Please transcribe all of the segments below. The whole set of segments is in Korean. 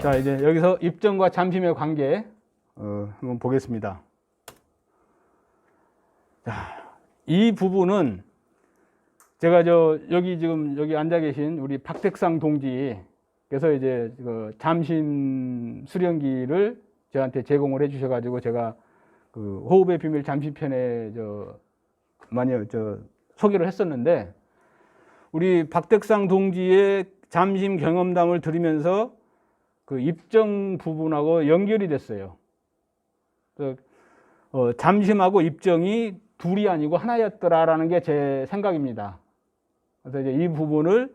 자, 이제 여기서 입정과 잠심의 관계 한번 보겠습니다. 자, 이 부분은 제가 여기 앉아 계신 우리 박택상 동지께서 이제 그 잠심 수련기를 저한테 제공을 해 주셔가지고 제가 그 호흡의 비밀 잠심편에 많이 소개를 했었는데, 우리 박택상 동지의 잠심 경험담을 들으면서 그 입정 부분하고 연결이 됐어요. 잠심하고 입정이 둘이 아니고 하나였더라라는 게 제 생각입니다. 그래서 이제 이 부분을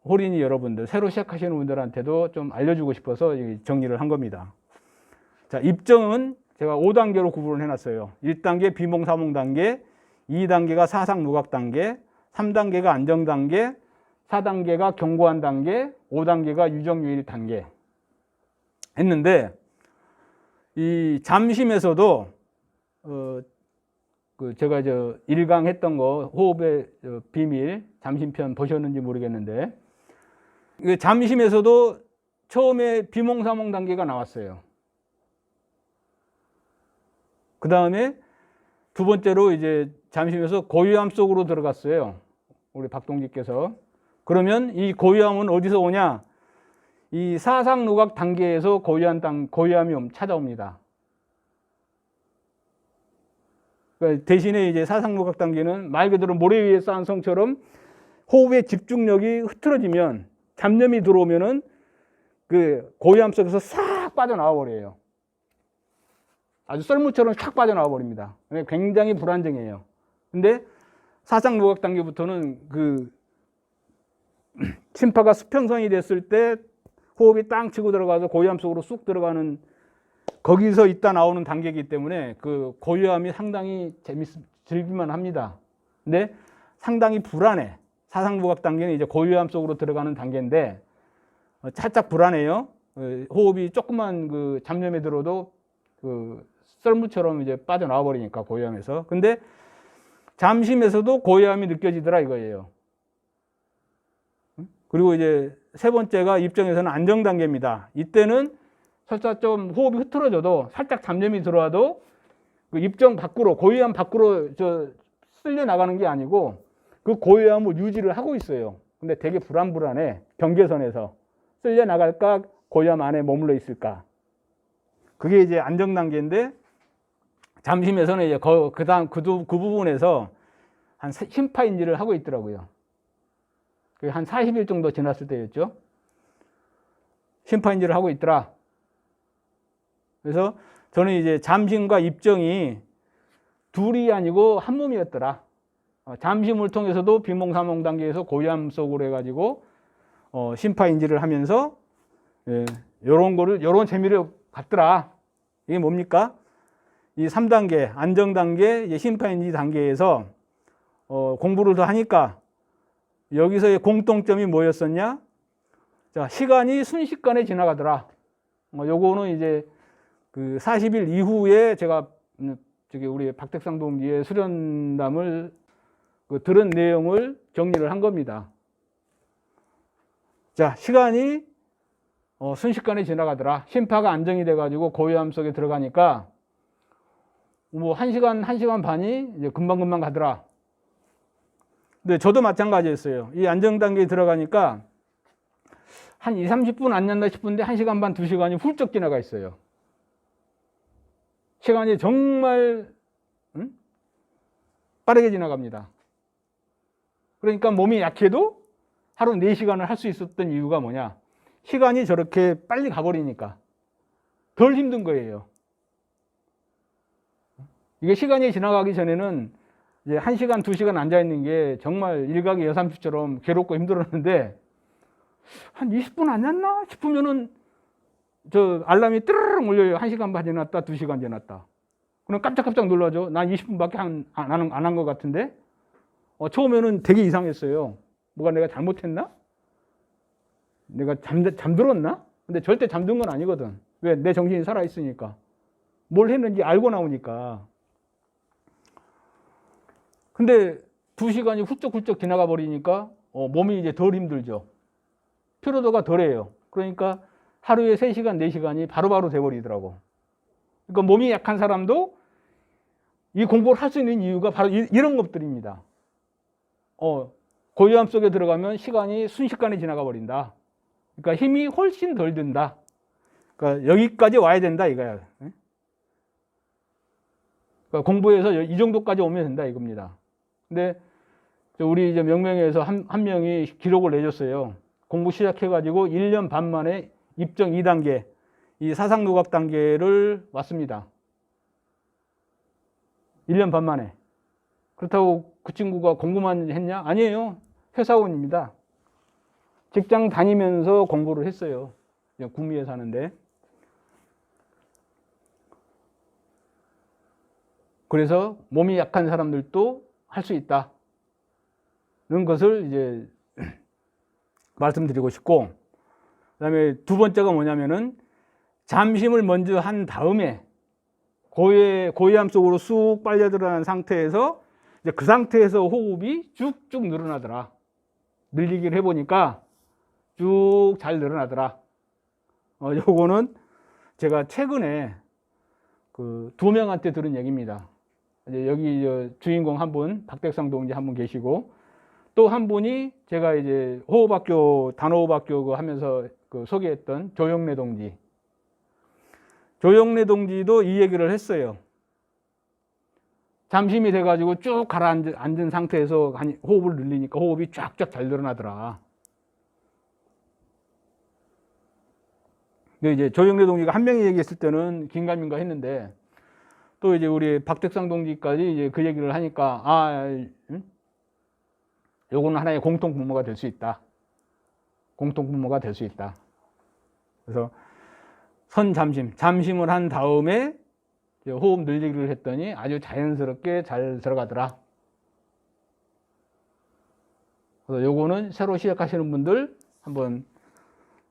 호린이 여러분들, 새로 시작하시는 분들한테도 좀 알려주고 싶어서 정리를 한 겁니다. 자, 입정은 제가 5단계로 구분을 해놨어요. 1단계 비몽사몽 단계, 2단계가 사상누각 단계, 3단계가 안정 단계, 4단계가 경고한 단계, 5단계가 유정유일 단계 했는데, 이 잠심에서도 제가 1강 했던 거 호흡의 비밀 잠심편 보셨는지 모르겠는데, 잠심에서도 처음에 비몽사몽 단계가 나왔어요. 그 다음에 두 번째로 이제 잠심에서 고요함 속으로 들어갔어요. 우리 박동지께서. 그러면 이 고요함은 어디서 오냐? 이 사상누각 단계에서 고요함이 찾아옵니다. 그러니까 대신에 이제 사상누각 단계는 말 그대로 모래 위에 쌓은 성처럼 호흡의 집중력이 흐트러지면, 잡념이 들어오면은 그 고요함 속에서 싹 빠져나와 버려요. 아주 썰무처럼 싹 빠져나와 버립니다. 굉장히 불안정해요. 근데 사상누각 단계부터는 그 심파가 수평선이 됐을 때 호흡이 땅 치고 들어가서 고요함 속으로 쑥 들어가는, 거기서 있다 나오는 단계이기 때문에 그 고요함이 상당히 즐길만 합니다. 근데 상당히 불안해. 사상누각 단계는 이제 고요함 속으로 들어가는 단계인데 살짝 불안해요. 호흡이 조금만 그 잡념에 들어도 그 썰무처럼 이제 빠져나와 버리니까, 고요함에서. 근데 잠심에서도 고요함이 느껴지더라 이거예요. 그리고 이제 세 번째가 입정에서는 안정 단계입니다. 이때는 살짝 좀 호흡이 흐트러져도, 살짝 잡념이 들어와도 그 입정 밖으로, 고요함 밖으로 쓸려 나가는 게 아니고 그 고요함을 유지를 하고 있어요. 근데 되게 불안해. 경계선에서 쓸려 나갈까, 고요함 안에 머물러 있을까. 그게 이제 안정 단계인데, 잠심에서는 이제 그 부분에서 한 심파인지를 하고 있더라고요. 한 40일 정도 지났을 때였죠. 심파인지를 하고 있더라. 그래서 저는 이제 잠심과 입정이 둘이 아니고 한 몸이었더라. 잠심을 통해서도 비몽사몽 단계에서 고요함 속으로 해가지고 심파인지를 하면서 요런 재미를 갖더라. 이게 뭡니까? 이 3단계 안정 단계, 심파인지 단계에서 공부를 더 하니까 여기서의 공통점이 뭐였었냐? 자, 시간이 순식간에 지나가더라. 요거는 이제 그 40일 이후에 제가 우리 박택상 동지의 수련담을 들은 내용을 정리를 한 겁니다. 자, 시간이 순식간에 지나가더라. 심파가 안정이 돼가지고 고요함 속에 들어가니까 뭐 1시간 반이 이제 금방금방 가더라. 근데 저도 마찬가지였어요. 이 안정 단계에 들어가니까 한 2, 30분 안 잔다 싶은데 1시간 반, 2시간이 훌쩍 지나가 있어요. 시간이 정말 빠르게 지나갑니다. 그러니까 몸이 약해도 하루 4시간을 할 수 있었던 이유가 뭐냐? 시간이 저렇게 빨리 가버리니까 덜 힘든 거예요. 이게 시간이 지나가기 전에는 이제 1시간, 2시간 앉아있는 게 정말 일각의 여삼수처럼 괴롭고 힘들었는데, 한 20분 안 잤나 싶으면은 알람이 뜨르륵 울려요. 1시간 반 지났다, 2시간 지났다. 그럼 깜짝깜짝 놀라죠. 난 20분밖에 안 한 것 같은데. 처음에는 되게 이상했어요. 뭐가 내가 잘못했나? 내가 잠들었나? 근데 절대 잠든 건 아니거든. 왜? 내 정신이 살아있으니까. 뭘 했는지 알고 나오니까. 근데 2시간이 훌쩍훌쩍 지나가 버리니까 몸이 이제 덜 힘들죠. 피로도가 덜해요. 그러니까 하루에 3시간, 4시간이 바로바로 돼버리더라고. 그러니까 몸이 약한 사람도 이 공부를 할 수 있는 이유가 바로 이런 것들입니다. 고요함 속에 들어가면 시간이 순식간에 지나가 버린다. 그러니까 힘이 훨씬 덜 든다. 그러니까 여기까지 와야 된다 이거야. 그러니까 공부해서 이 정도까지 오면 된다 이겁니다. 근데 우리 이제 명명회에서 한 명이 기록을 내줬어요. 공부 시작해가지고 1년 반 만에 입정 2단계, 이 사상누각 단계를 왔습니다. 1년 반 만에. 그렇다고 그 친구가 공부만 했냐? 아니에요. 회사원입니다. 직장 다니면서 공부를 했어요. 구미에 사는데. 그래서 몸이 약한 사람들도 할 수 있다. 는 것을 이제 말씀드리고 싶고, 그 다음에 두 번째가 뭐냐면은 잠심을 먼저 한 다음에 고요함 속으로 쑥 빨려 들어가는 상태에서 이제 그 상태에서 호흡이 쭉쭉 늘어나더라. 늘리기를 해보니까 쭉 잘 늘어나더라. 요거는 제가 최근에 그 2명한테 들은 얘기입니다. 이제 여기 주인공 한 분, 박백상 동지 한 분 계시고, 또 한 분이 제가 이제 호흡학교, 단호흡학교 하면서 그 소개했던 조영래 동지. 조영래 동지도 이 얘기를 했어요. 잠심이 돼가지고 쭉 가라앉은 상태에서 호흡을 늘리니까 호흡이 쫙쫙 잘 늘어나더라. 근데 이제 조영래 동지가 한 명이 얘기했을 때는 긴가민가 했는데, 또 이제 우리 박택상 동지까지 이제 그 얘기를 하니까, 요거는 하나의 공통 분모가 될 수 있다. 공통 분모가 될 수 있다. 그래서 잠심을 한 다음에 호흡 늘리기를 했더니 아주 자연스럽게 잘 들어가더라. 그래서 요거는 새로 시작하시는 분들 한번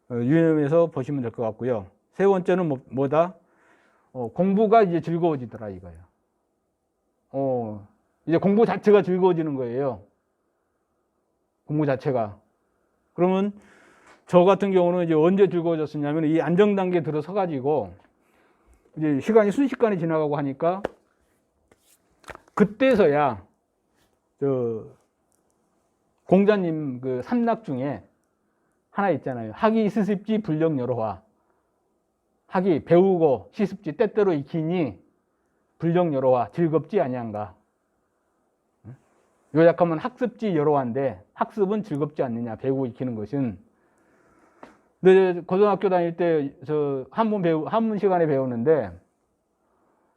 유념해서 보시면 될 것 같고요. 세 번째는 뭐다? 공부가 이제 즐거워지더라 이거예요. 이제 공부 자체가 즐거워지는 거예요. 공부 자체가. 그러면 저 같은 경우는 이제 언제 즐거워졌었냐면 이 안정 단계에 들어서 가지고 이제 시간이 순식간에 지나가고 하니까 그때서야 공자님 그 삼락 중에 하나 있잖아요. 학이 스습지 불력 여로화. 학이 배우고 시습지 때때로 익히니 불력 여로화 즐겁지 아니한가. 요약하면 학습지 여로화인데 학습은 즐겁지 않느냐. 배우고 익히는 것은. 근데 고등학교 다닐 때 저 한문 시간에 배우는데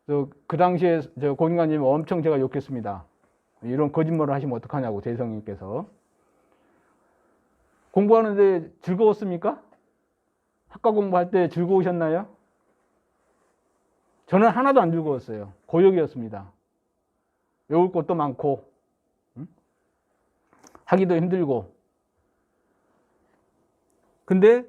그 당시에 저 고인관님 엄청 제가 욕했습니다. 이런 거짓말을 하시면 어떡하냐고 대성님께서. 공부하는데 즐거웠습니까? 학과 공부할 때 즐거우셨나요? 저는 하나도 안 즐거웠어요. 고역이었습니다. 외울 것도 많고 하기도 힘들고. 근데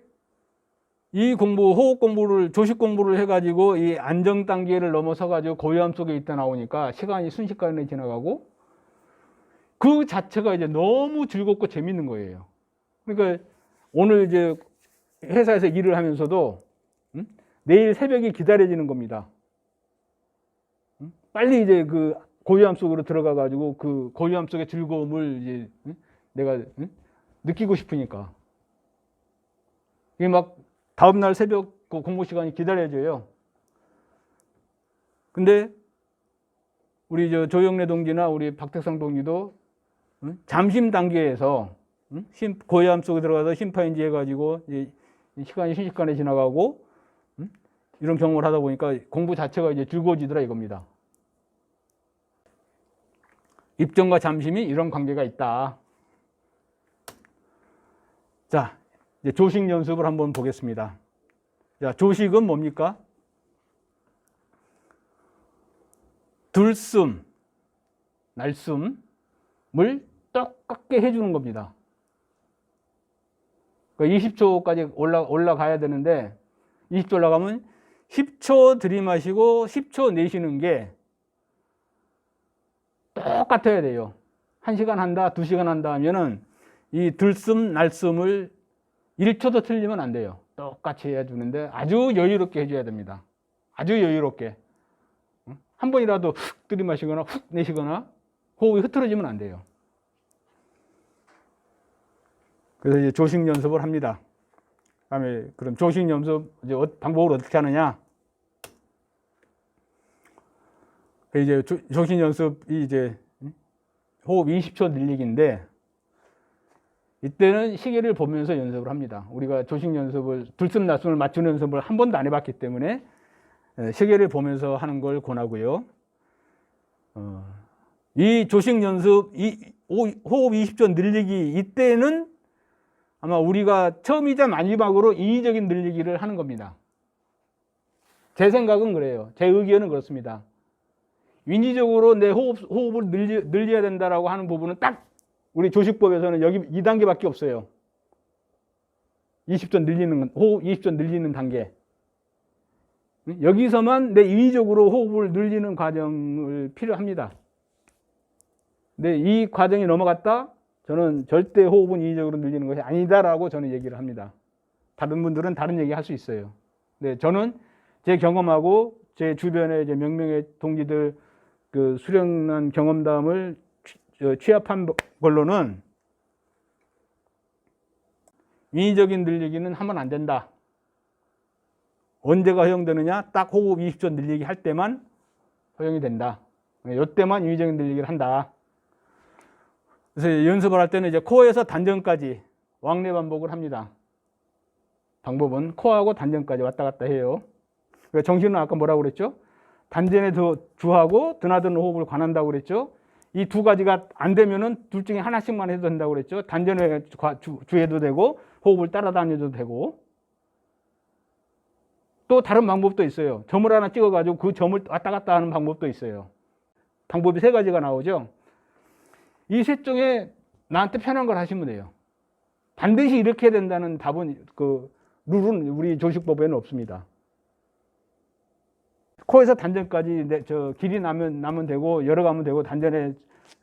이 호흡 공부를, 조식 공부를 해가지고 이 안정 단계를 넘어서가지고 고요함 속에 있다 나오니까 시간이 순식간에 지나가고 그 자체가 이제 너무 즐겁고 재밌는 거예요. 그러니까 오늘 이제 회사에서 일을 하면서도 내일 새벽이 기다려지는 겁니다. 빨리 이제 그 고요함 속으로 들어가가지고 그 고요함 속의 즐거움을 이제 내가 느끼고 싶으니까. 이게 막 다음날 새벽 그 공부 시간이 기다려져요. 근데 우리 조영래 동지나 우리 박택상 동지도 잠심 단계에서 고요함 속에 들어가서 심파인지 해가지고 시간이 순식간에 지나가고 이런 경험을 하다 보니까 공부 자체가 이제 즐거워지더라 이겁니다. 입정과 잠심이 이런 관계가 있다. 자, 이제 조식 연습을 한번 보겠습니다. 자, 조식은 뭡니까? 들숨, 날숨을 똑같게 해주는 겁니다. 그러니까 20초까지 올라가야 되는데 20초 올라가면 10초 들이마시고 10초 내쉬는 게 똑같아야 돼요. 1시간 한다, 2시간 한다 하면은 이 들숨, 날숨을 1초도 틀리면 안 돼요. 똑같이 해주는데 아주 여유롭게 해줘야 됩니다. 아주 여유롭게. 한 번이라도 훅 들이마시거나 훅 내쉬거나 호흡이 흐트러지면 안 돼요. 그래서 이제 조식 연습을 합니다. 다음에 그럼 조식 연습 이제 방법을 어떻게 하느냐? 이제 조식 연습이 이제 호흡 20초 늘리기인데 이때는 시계를 보면서 연습을 합니다. 우리가 조식 연습을 들숨날숨을 맞추는 연습을 한 번도 안 해봤기 때문에 시계를 보면서 하는 걸 권하고요. 이 조식 연습, 이 호흡 20초 늘리기 이때는 아마 우리가 처음이자 마지막으로 인위적인 늘리기를 하는 겁니다. 제 생각은 그래요. 제 의견은 그렇습니다. 인위적으로 내 호흡을 늘려야 된다라고 하는 부분은 딱 우리 조식법에서는 여기 2단계밖에 없어요. 20초 늘리는, 호흡 20초 늘리는 단계. 여기서만 내 인위적으로 호흡을 늘리는 과정을 필요합니다. 근데 이 과정이 넘어갔다? 저는 절대 호흡은 인위적으로 늘리는 것이 아니다라고 저는 얘기를 합니다. 다른 분들은 다른 얘기 할 수 있어요. 네, 저는 제 경험하고 제 주변에 이제 몇 명의 동지들 그 수련한 경험담을 취합한 걸로는 인위적인 늘리기는 하면 안 된다. 언제가 허용되느냐? 딱 호흡 20초 늘리기 할 때만 허용이 된다. 이때만 인위적인 늘리기를 한다. 그래서 연습을 할 때는 이제 코어에서 단전까지 왕래 반복을 합니다. 방법은 코어하고 단전까지 왔다 갔다 해요. 정신은 아까 뭐라고 그랬죠? 단전에 주하고 드나드는 호흡을 관한다고 그랬죠? 이 두 가지가 안 되면은 둘 중에 하나씩만 해도 된다고 그랬죠? 단전에 주해도 되고 호흡을 따라다녀도 되고. 또 다른 방법도 있어요. 점을 하나 찍어가지고 그 점을 왔다 갔다 하는 방법도 있어요. 방법이 3가지가 나오죠? 이 셋 중에 나한테 편한 걸 하시면 돼요. 반드시 이렇게 해야 된다는 답은, 룰은 우리 조식법에는 없습니다. 코에서 단전까지 길이 나면 되고, 열어가면 되고, 단전에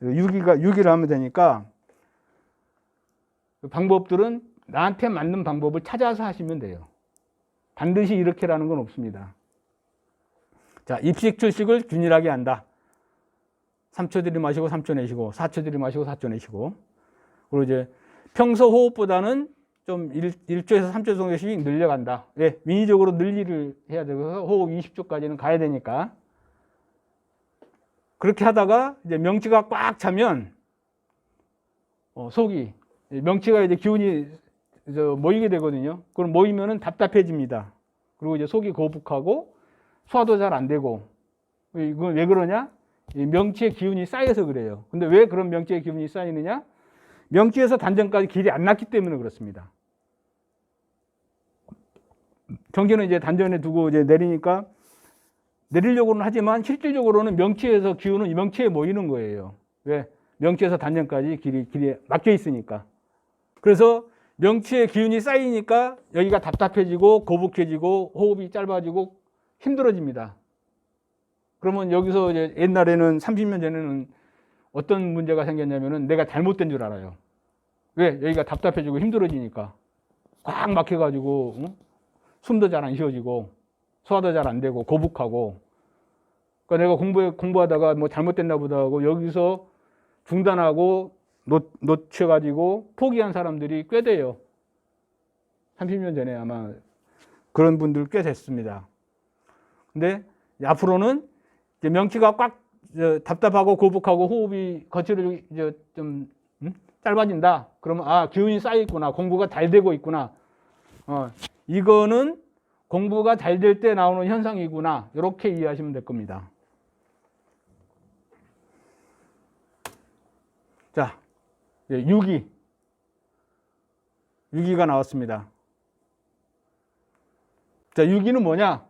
6기를 하면 되니까, 방법들은 나한테 맞는 방법을 찾아서 하시면 돼요. 반드시 이렇게라는 건 없습니다. 자, 입식, 출식을 균일하게 한다. 3초 들이마시고 3초 내쉬고, 4초 들이마시고 4초 내쉬고. 그리고 이제 평소 호흡보다는 좀 1초에서 3초 정도씩 늘려간다. 예, 인위적으로 늘리를 해야 되고 호흡 20초까지는 가야 되니까. 그렇게 하다가 이제 명치가 꽉 차면 속이 명치가 이제 기운이 모이게 되거든요. 그럼 모이면은 답답해집니다. 그리고 이제 속이 거북하고 소화도 잘 안 되고. 이건 왜 그러냐? 명치의 기운이 쌓여서 그래요. 근데 왜 그런 명치의 기운이 쌓이느냐? 명치에서 단전까지 길이 안 났기 때문에 그렇습니다. 정기는 이제 단전에 두고 이제 내리니까 내리려고는 하지만 실질적으로는 명치에서 기운은 명치에 모이는 거예요. 왜? 명치에서 단전까지 길이 막혀 있으니까. 그래서 명치의 기운이 쌓이니까 여기가 답답해지고 거북해지고 호흡이 짧아지고 힘들어집니다. 그러면 여기서 이제 옛날에는 30년 전에는 어떤 문제가 생겼냐면은 내가 잘못된 줄 알아요. 왜? 여기가 답답해지고 힘들어지니까. 꽉 막혀가지고, 숨도 잘 안 쉬어지고, 소화도 잘 안 되고, 거북하고. 그러니까 내가 공부하다가 뭐 잘못됐나 보다 하고 여기서 중단하고 놓쳐가지고 포기한 사람들이 꽤 돼요. 30년 전에 아마 그런 분들 꽤 됐습니다. 근데 앞으로는 이제 명치가 꽉 답답하고 거북하고 호흡이 거칠이 좀 짧아진다. 그러면 기운이 쌓여 있구나. 공부가 잘 되고 있구나. 이거는 공부가 잘 될 때 나오는 현상이구나. 이렇게 이해하시면 될 겁니다. 자, 6기가 나왔습니다. 자, 6기는 뭐냐?